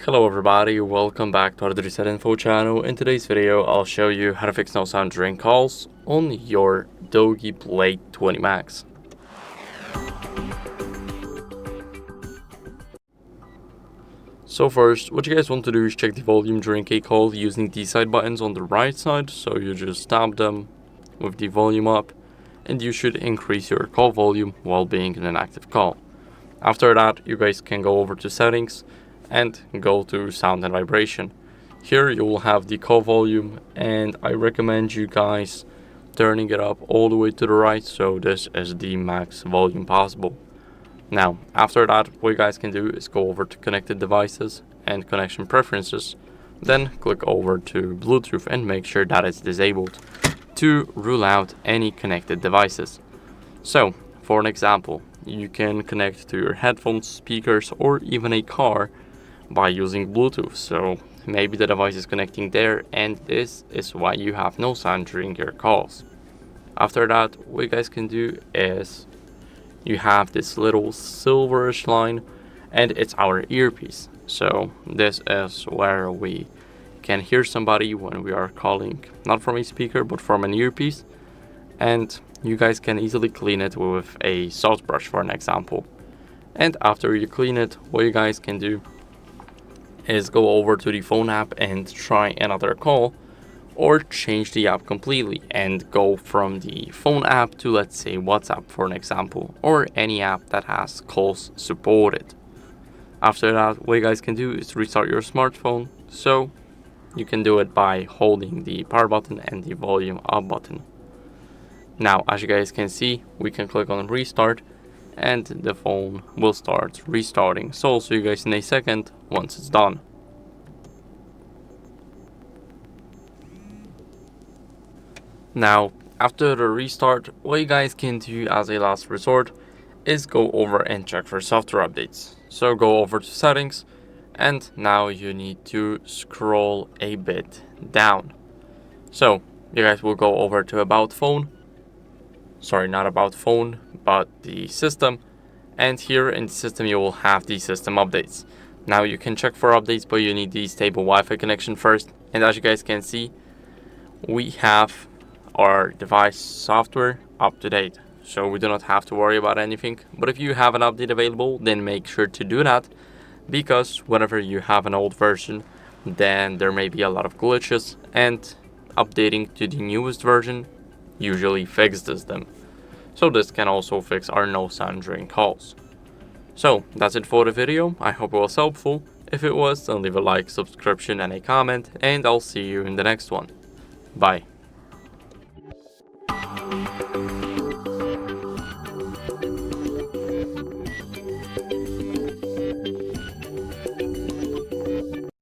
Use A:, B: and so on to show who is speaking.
A: Hello everybody, welcome back to HardReset.Info channel. In today's video, I'll show you how to fix no sound during calls on your DOOGEE Blade 20 Max. So first, what you guys want to do is check the volume during a call using these side buttons on the right side. So you just tap them with the volume up and you should increase your call volume while being in an active call. After that, you guys can go over to settings and go to sound and vibration. Here you will have the call volume, and I recommend you guys turning it up all the way to the right, so this is the max volume possible. Now after that, what you guys can do is go over to connected devices and connection preferences, then click over to Bluetooth and make sure that it's disabled to rule out any connected devices. So for an example, you can connect to your headphones, speakers, or even a car by using Bluetooth. So maybe the device is connecting there, and this is why you have no sound during your calls. After that, what you guys can do is you have this little silverish line, and it's our earpiece. So this is where we can hear somebody when we are calling, not from a speaker but from an earpiece, and you guys can easily clean it with a salt brush, for an example. And after you clean it, what you guys can do is go over to the phone app and try another call, or change the app completely and go from the phone app to, let's say, WhatsApp, for an example, or any app that has calls supported. After that, what you guys can do is restart your smartphone. So you can do it by holding the power button and the volume up button. Now, as you guys can see, we can click on restart and the phone will start restarting. So I'll see you guys in a second once it's done. Now, after the restart, what you guys can do as a last resort is go over and check for software updates. So go over to settings, and now you need to scroll a bit down. So you guys will go over to about phone. Sorry, not about phone, but the system. And here in the system, you will have the system updates. Now you can check for updates, but you need the stable Wi-Fi connection first. And as you guys can see, we have our device software up to date. So we do not have to worry about anything. But if you have an update available, then make sure to do that, because whenever you have an old version, then there may be a lot of glitches, and updating to the newest version usually fixes them. So this can also fix our no sound during calls. So that's it for the video. I hope it was helpful. If it was, then leave a like, subscription, and a comment, and I'll see you in the next one. Bye.